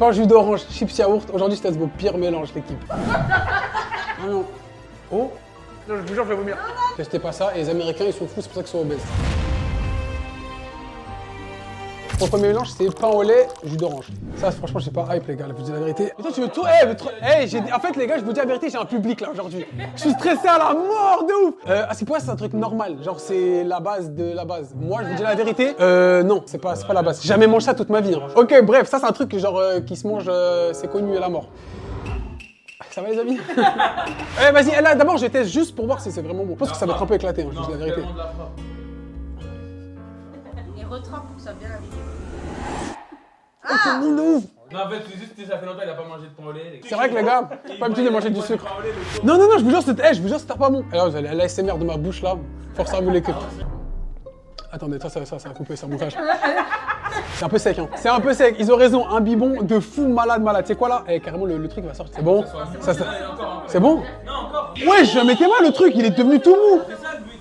Pain jus d'orange, chips yaourt. Aujourd'hui, je teste vos pires mélanges, l'équipe. Ah non. Oh. Non, je vous jure, je vais vomir. Testez pas ça, et les Américains, ils sont fous, c'est pour ça qu'ils sont obèses. Mon premier mélange, c'est pain au lait, jus d'orange. Ça, franchement, je sais pas hype, les gars, je vous dis la vérité. Et toi, tu veux tout. En fait, les gars, je vous dis la vérité, j'ai un public là aujourd'hui. Je suis stressé à la mort de ouf. C'est quoi, c'est un truc normal. Genre, c'est la base de la base. Moi, je vous dis la vérité. Non, c'est pas la base. J'ai jamais mangé ça toute ma vie. Hein. Ok, bref, ça, c'est un truc genre qui se mange, c'est connu à la mort. Ça va, les amis? Vas-y, là, d'abord, je teste juste pour voir si c'est vraiment bon. Je pense que ça va être un peu éclaté, hein, je vous dis la vérité. Et retrempe pour que ça soit bien la vidéo. Oh, c'est bon de ouf! Non, en fait, c'est juste que ça fait longtemps qu'il a pas mangé de pain au lait. C'est vrai que les gars, pas habitué de manger du sucre. Non, non, non, je vous jure, c'était pas bon. Alors, vous allez l'ASMR de ma bouche là. Force à vous l'équipe. Attendez, ça va couper sur mon montage. C'est un peu sec, hein. C'est un peu sec. Ils ont raison. Un bibon de fou malade. Tu sais quoi là? Carrément, le truc va sortir. C'est bon? C'est bon? Non, encore. Ouais, je mettais mal le truc. Il est devenu tout mou. C'est ça le but.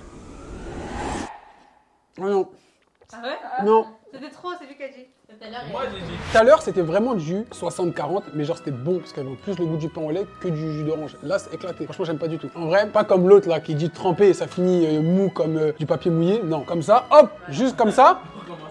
Oh non. Ah ouais? Non. C'était trop, c'est lui qui a dit. Moi, j'ai dit. Tout à l'heure, c'était vraiment du 60-40, mais genre c'était bon parce qu'il y avait plus le goût du pain au lait que du jus d'orange. Là, c'est éclaté. Franchement, j'aime pas du tout. En vrai, pas comme l'autre là qui dit trempé et ça finit mou comme du papier mouillé. Non, comme ça, hop, juste comme ça.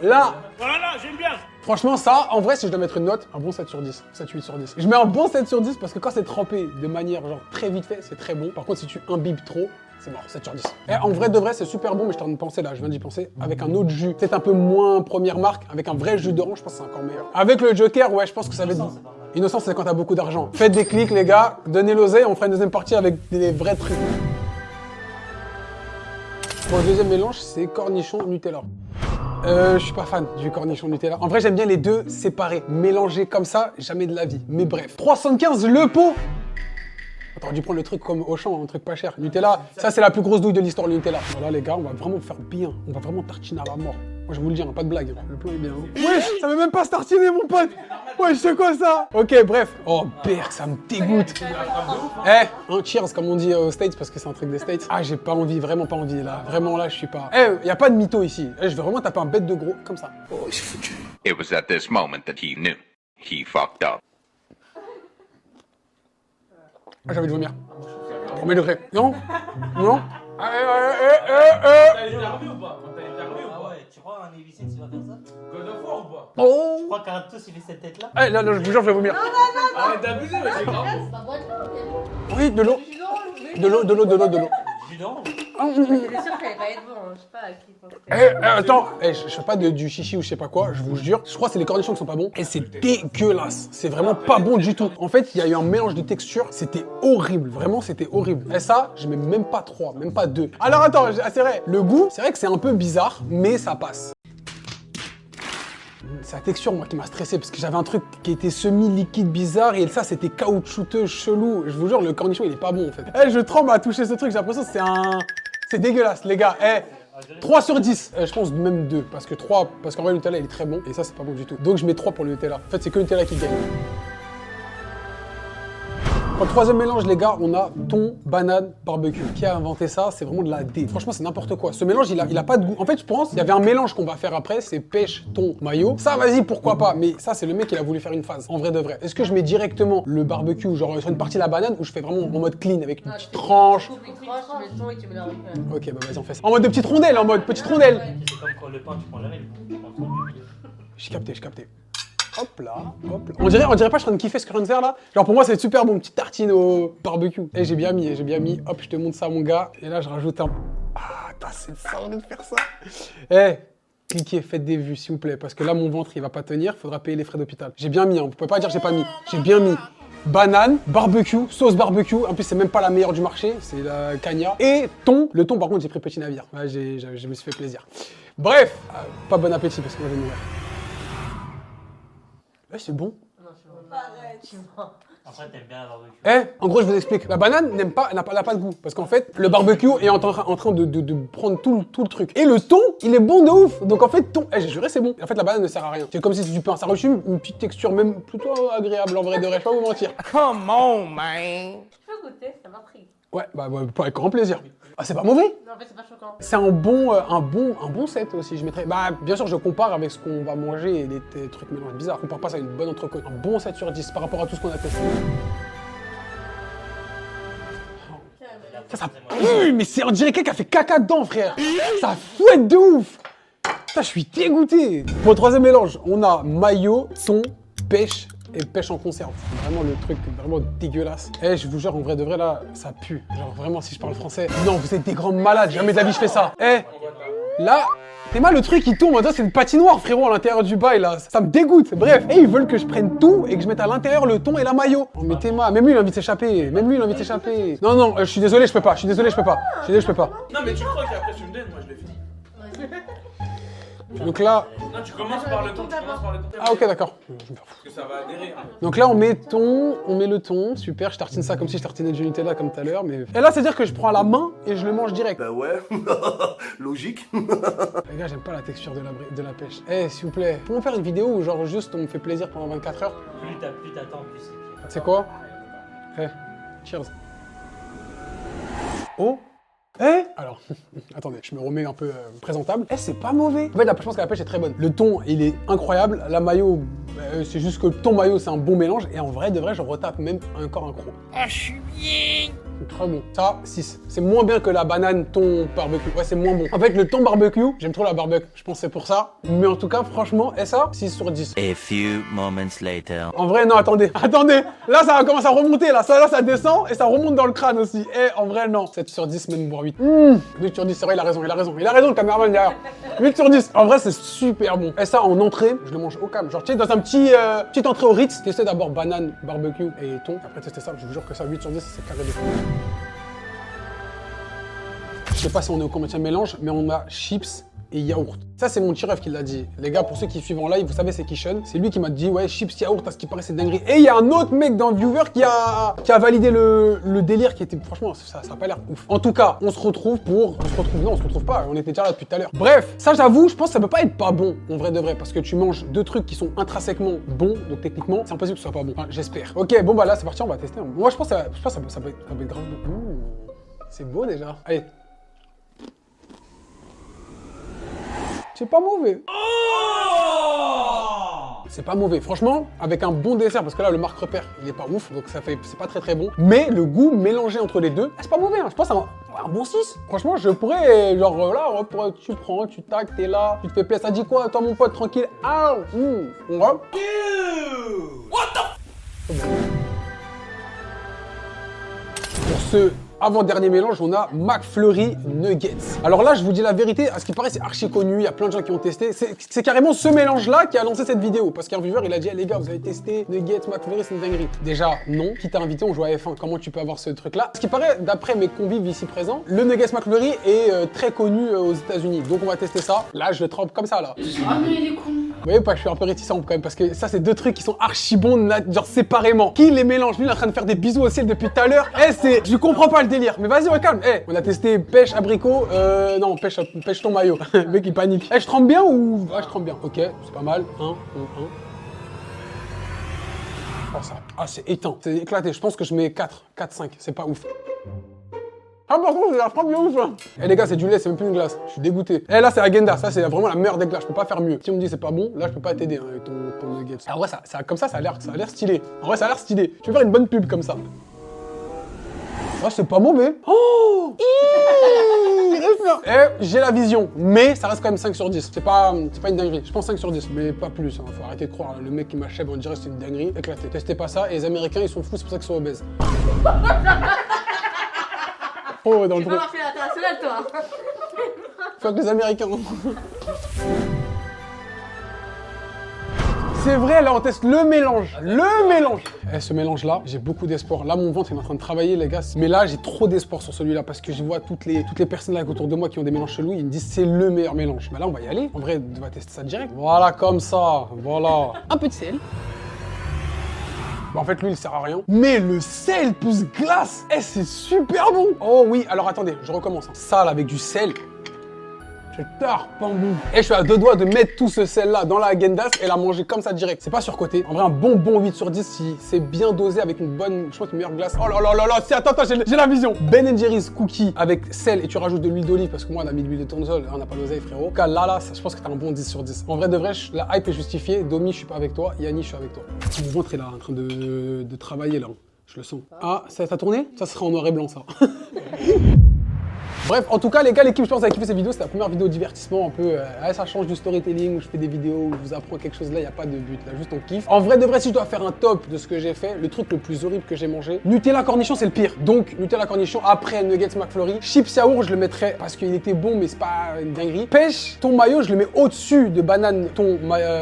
Là. Voilà, j'aime bien. Franchement, ça, en vrai, si je dois mettre une note, un bon 7 sur 10. 7-8 sur 10. Je mets un bon 7 sur 10 parce que quand c'est trempé de manière genre très vite fait, c'est très bon. Par contre, si tu imbibes trop, c'est mort, 7 sur 10. Et en vrai de vrai, c'est super bon, mais je t'en ai pensé là, je viens d'y penser, avec un autre jus, peut-être un peu moins première marque, avec un vrai jus d'orange, je pense que c'est encore meilleur. Avec le Joker, ouais, je pense que ça va être... Innocent, c'est quand t'as beaucoup d'argent. Faites des clics, les gars, donnez l'oseille, on fera une deuxième partie avec des vrais trucs. Bon, le deuxième mélange, c'est cornichon Nutella. Je suis pas fan du cornichon Nutella. En vrai, j'aime bien les deux séparés. Mélangés comme ça, jamais de la vie. Mais bref. 3,75 le pot. T'aurais dû prendre le truc comme Auchan, un truc pas cher. Nutella, ça c'est la plus grosse douille de l'histoire de Nutella. Voilà les gars, on va vraiment faire bien. On va vraiment tartiner à la mort. Moi je vous le dis, hein, pas de blague. Le plan est bien. Hein. Wesh, ça veut même pas se tartiner mon pote. Wesh, c'est quoi ça? Ok, bref. Oh, Berk, ça me dégoûte. Cheers comme on dit aux States parce que c'est un truc des States. Ah, j'ai pas envie, vraiment pas envie là. Vraiment là, je suis pas... y a pas de mytho ici. Je vais vraiment taper un bête de gros, comme ça. Oh, c'est foutu. It was at this moment that he knew he fucked up. Ah, j'ai envie de vomir. Premier degré. Non? Non? T'as été armé ou pas? T'as été armé ou Ah pas? ouais, tu crois un Evic tu vas faire ça? God of War ou pas? Oh! Tu crois qu'Aratos il fait cette tête là? Là, je vous jure, je vais vomir. Arrête d'abuser, mais c'est grave. Bah, bois de l'eau. Oui, de l'eau. De l'eau. Jus d'orange? J'étais sûre que ça allait pas être bon, je sais pas à qui penser. Attends, je fais pas du chichi ou je sais pas quoi, je vous jure. Je crois que c'est les cornichons qui sont pas bons. Et c'est dégueulasse. C'est vraiment pas bon du tout. En fait, il y a eu un mélange de textures. C'était horrible. Vraiment, c'était horrible. Et ça, je mets même pas 3, même pas 2. Alors attends, c'est vrai. Le goût, c'est vrai que c'est un peu bizarre, mais ça passe. C'est la texture, moi, qui m'a stressé parce que j'avais un truc qui était semi-liquide bizarre et ça, c'était caoutchouteux, chelou. Je vous jure, le cornichon, il est pas bon en fait. Je tremble à toucher ce truc, j'ai l'impression que c'est dégueulasse, les gars. 3 sur 10. Je pense même 2 parce que 3, parce qu'en vrai, le Nutella, il est très bon et ça, c'est pas bon du tout. Donc, je mets 3 pour le Nutella. En fait, c'est que le Nutella qui gagne. En troisième mélange, les gars, on a thon, banane, barbecue. Qui a inventé ça? C'est vraiment de la D. Franchement, c'est n'importe quoi. Ce mélange, il a pas de goût. En fait, je pense, il y avait un mélange qu'on va faire après, c'est pêche, thon, mayo. Ça, vas-y, pourquoi pas. Mais ça, c'est le mec qui a voulu faire une phase. En vrai de vrai. Est-ce que je mets directement le barbecue, genre sur une partie de la banane, ou je fais vraiment en mode clean avec une petite tranche? Tu coupes une tranche, tu mets le thon et tu mets la ricole. Ok, bah vas-y, on fait ça. En mode de petite rondelle, en mode petite rondelle. C'est comme quand le pain, tu prends jamais le pain. J'ai capté. Hop là. On dirait pas je suis en train de kiffer ce que je viens de faire là. Genre pour moi c'est super bon, petite tartine au barbecue. Et j'ai bien mis. Hop, je te montre ça mon gars. Et là je rajoute un... Ah, c'est ça, on de faire ça. Cliquez, faites des vues s'il vous plaît. Parce que là mon ventre il va pas tenir, faudra payer les frais d'hôpital. J'ai bien mis, hein. Vous pouvez pas dire j'ai pas mis. J'ai bien mis. Banane, barbecue, sauce barbecue. En plus c'est même pas la meilleure du marché, c'est la cagna. Et thon. Le thon par contre j'ai pris petit navire. Ouais, je me suis fait plaisir. Bref, pas bon appétit parce que moi je vais mourir. C'est bon. Non, je vois. Arrête. Tu vois. Après, t'aimes bien la barbecue. En gros, je vous explique. La banane n'a pas de goût. Parce qu'en fait, le barbecue est en train de prendre tout le truc. Et le thon, il est bon de ouf. Donc en fait, thon, j'ai juré, c'est bon. En fait, la banane ne sert à rien. C'est comme si c'est du pain. Ça reçut une petite texture même plutôt agréable en vrai de vrai. Je vais pas vous mentir. Come on, man. Tu peux goûter, ça m'intrigue. Ouais, bah avec grand plaisir. Ah, c'est pas mauvais. Non, en fait, c'est pas choquant. C'est un bon set aussi, je mettrais. Bah, bien sûr, je compare avec ce qu'on va manger et les trucs mélangés bizarres. Je compare pas ça à une bonne entrecôte. Un bon 7 sur 10 par rapport à tout ce qu'on a testé. Ça pue, mais c'est on dirait quelqu'un qui a fait caca dedans, frère. Ça fouette de ouf. Putain, je suis dégoûté. Pour le troisième mélange, on a maillot, thon, pêche et pêche en conserve. C'est vraiment le truc vraiment dégueulasse. Eh, je vous jure, en vrai de vrai, là, ça pue. Genre, vraiment, si je parle français. Non, vous êtes des grands malades. Jamais de la vie, je fais ça. Eh, là... T'es mal, le truc il tombe, c'est une patinoire frérot à l'intérieur du bail là, ça me dégoûte. Bref, et ils veulent que je prenne tout et que je mette à l'intérieur le thon et la maillot. Oh mais t'es mal, même lui il a envie de s'échapper, Non, non, je suis désolé, je peux pas, je suis désolé, je peux pas. Non, mais tu crois qu'après tu me donnes, moi je l'ai fini. Donc là... Non, tu commences par le ton, Ah ok, d'accord. Parce que ça va adhérer. Hein. Donc là on met le thon, super, je tartine ça comme si je tartinais du Nutella comme tout à l'heure, mais... Et là c'est-à-dire que je prends à la main et je le mange direct. Bah ouais, logique. Les gars, j'aime pas la texture de la pêche. Eh, s'il vous plaît, pouvons faire une vidéo où genre juste on me fait plaisir pendant 24 heures? Plus t'attends, plus c'est pire. C'est quoi? Eh, cheers. Oh. Eh. Alors, attendez, je me remets un peu présentable. Eh, c'est pas mauvais. En fait, je pense que la pêche est très bonne. Le thon, il est incroyable. La mayo, c'est juste que le thon mayo, c'est un bon mélange. Et en vrai, de vrai, je retape même encore un croc. Ah, je suis bien. Très bon. Ça, 6. C'est moins bien que la banane thon barbecue. Ouais, c'est moins bon. En fait, le thon barbecue, j'aime trop la barbecue. Je pense que c'est pour ça. Mais en tout cas, franchement, et ça, 6 sur 10. A few moments later. En vrai, non, attendez. Là, ça commence à remonter, là. Ça descend et ça remonte dans le crâne aussi. Eh, en vrai, non. 7 sur 10, même voire 8. 8 sur 10, c'est vrai, il a raison, le caméraman derrière. 8 sur 10. En vrai, c'est super bon. Et ça, en entrée, je le mange au calme. Genre, tu sais, dans un petite entrée au Ritz, tester d'abord banane, barbecue et thon. Après, tester ça, je vous jure que ça, 8 sur 10, c'est carré de fou. Je sais pas si on est au combien de mélange, mais on a chips et yaourt. Ça, c'est mon Tiref qui l'a dit. Les gars, pour ceux qui suivent en live, vous savez, c'est Kishan. C'est lui qui m'a dit, ouais, chips, yaourt, à ce qui paraît, c'est dinguerie. Et il y a un autre mec dans le viewer qui a validé le délire qui était, franchement, ça a pas l'air ouf. En tout cas, on se retrouve pas. On était déjà là depuis tout à l'heure. Bref, ça, j'avoue, je pense que ça peut pas être pas bon, en vrai de vrai, parce que tu manges deux trucs qui sont intrinsèquement bons, donc techniquement, c'est impossible que ce soit pas bon. Enfin, j'espère. Ok, bon, bah là, c'est parti, on va tester. Moi, je pense que ça peut être grave bon. Ouh, c'est beau déjà. Allez. C'est pas mauvais. C'est pas mauvais. Franchement, avec un bon dessert, parce que là, le marque repère, il est pas ouf, donc c'est pas très bon. Mais le goût mélangé entre les deux, c'est pas mauvais. Hein. Je pense que c'est un bon 6. Franchement, je pourrais, genre là, tu prends, tu tac, t'es là, tu te fais plaisir. Ça dit quoi, toi, mon pote, tranquille? Ah, on va. What the? Pour ce avant-dernier mélange, on a McFlurry Nuggets. Alors là, je vous dis la vérité, à ce qui paraît, c'est archi connu, il y a plein de gens qui ont testé. C'est carrément ce mélange-là qui a lancé cette vidéo. Parce qu'un viewer, il a dit, hey, les gars, vous avez testé Nuggets, McFlurry, c'est une dinguerie. Déjà, non. Qui t'a invité, on joue à F1. Comment tu peux avoir ce truc-là? Ce qui paraît, d'après mes convives ici présents, le Nuggets McFlurry est très connu aux États-Unis. Donc on va tester ça. Là, je le trempe comme ça, là. Ah, mais il est con. Vous voyez pas, je suis un peu réticent quand même, parce que ça, c'est deux trucs qui sont archi bons, genre séparément. Qui les mélange? Lui, il est en train de faire des bisous au ciel depuis tout à l'heure. Eh, je comprends pas le délire. Mais vas-y, ouais, calme. Eh, on a testé pêche abricot, non, pêche ton maillot. Le mec, il panique. Eh, je trempe bien ou... Ouais, je trempe bien. Ok, c'est pas mal. Oh, ça. Ah, c'est éteint. C'est éclaté. Je pense que je mets 4, 5. C'est pas ouf. Ah, par contre, la frappe bien ouf, là. Eh, les gars, c'est du lait, c'est même plus une glace. Je suis dégoûté. Eh, là, c'est Agenda. Ça, c'est vraiment la meilleure des glaces. Je peux pas faire mieux. Si on me dit c'est pas bon, là, je peux pas t'aider hein, avec ton nuggets. Ah, ouais, comme ça a l'air stylé. En vrai, ça a l'air stylé. Tu veux faire une bonne pub comme ça. Ah, c'est pas mauvais. Oh, eh, j'ai la vision, mais ça reste quand même 5 sur 10. C'est pas une dinguerie. Je pense 5 sur 10, mais pas plus. Hein. Faut arrêter de croire. Le mec qui m'achève, on dirait que c'est une dinguerie. Éclaté. Testez pas ça. Et les Américains, ils sont fous, c'est pour ça qu'ils sont obèses. Oh, dans le truc. Tu vas marcher à l'international, toi. Faut que les Américains. C'est vrai, là on teste le mélange. Eh, ce mélange-là, j'ai beaucoup d'espoir. Là, mon ventre il est en train de travailler, les gars. Mais là, j'ai trop d'espoir sur celui-là parce que je vois toutes les personnes là autour de moi qui ont des mélanges chelous. Ils me disent c'est le meilleur mélange. Bah là, on va y aller. En vrai, on va tester ça direct. Voilà, comme ça. Voilà. Un peu de sel. Bah en fait, lui, il sert à rien. Mais le sel plus glace, eh, c'est super bon. Oh oui, alors attendez, je recommence. Ça, là, avec du sel. C'est tard, bambou. Et je suis à 2 doigts de mettre tout ce sel là dans la Häagen-Dazs et la manger comme ça direct. C'est pas surcoté. En vrai, un bon 8 sur 10 si c'est bien dosé avec une bonne, je pense, une meilleure glace. Oh là là là là, si, attends, j'ai la vision. Ben Jerry's cookie avec sel et tu rajoutes de l'huile d'olive parce que moi, on a mis de l'huile de tournesol, on n'a pas l'oseille, frérot. En tout cas, là, je pense que t'as un bon 10 sur 10. En vrai de vrai, la hype est justifiée. Domi, je suis pas avec toi. Yanni, je suis avec toi. Mon ventre est là, en train de travailler là. Je le sens. Ah, ça a tourné? Ça sera en noir et blanc, ça. Bref, en tout cas, les gars, l'équipe, je pense, a kiffé cette vidéo. C'était la première vidéo divertissement un peu. Ça change du storytelling où je fais des vidéos où je vous apprends quelque chose. Là, il n'y a pas de but. Là, juste on kiffe. En vrai, de vrai, si je dois faire un top de ce que j'ai fait, le truc le plus horrible que j'ai mangé, Nutella cornichon, c'est le pire. Donc, Nutella cornichon après Nuggets McFlurry. Chips yaourt, je le mettrais parce qu'il était bon, mais c'est pas une dinguerie. Pêche, thon mayo, je le mets au-dessus de banane thon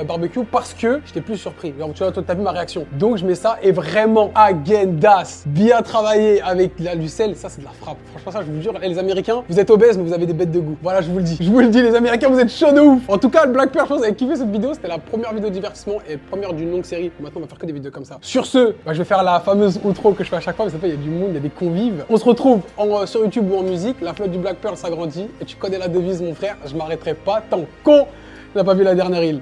barbecue parce que j'étais plus surpris. Alors, tu vois, toi, t'as vu ma réaction. Donc, je mets ça et vraiment, Häagen-Dazs, bien travaillé avec du sel. Ça, c'est de la frappe. Franchement, ça, je vous jure, les Américains, vous êtes obèses, mais vous avez des bêtes de goût. Voilà, je vous le dis. Je vous le dis, les Américains, vous êtes chauds de ouf. En tout cas, le Black Pearl, je pense, vous avez kiffé cette vidéo. C'était la première vidéo divertissement et première d'une longue série. Maintenant, on va faire que des vidéos comme ça. Sur ce, je vais faire la fameuse outro que je fais à chaque fois. Parce que il y a du monde, il y a des convives. On se retrouve sur YouTube ou en musique. La flotte du Black Pearl s'agrandit. Et tu connais la devise, mon frère. Je m'arrêterai pas tant qu'on n'a pas vu la dernière île.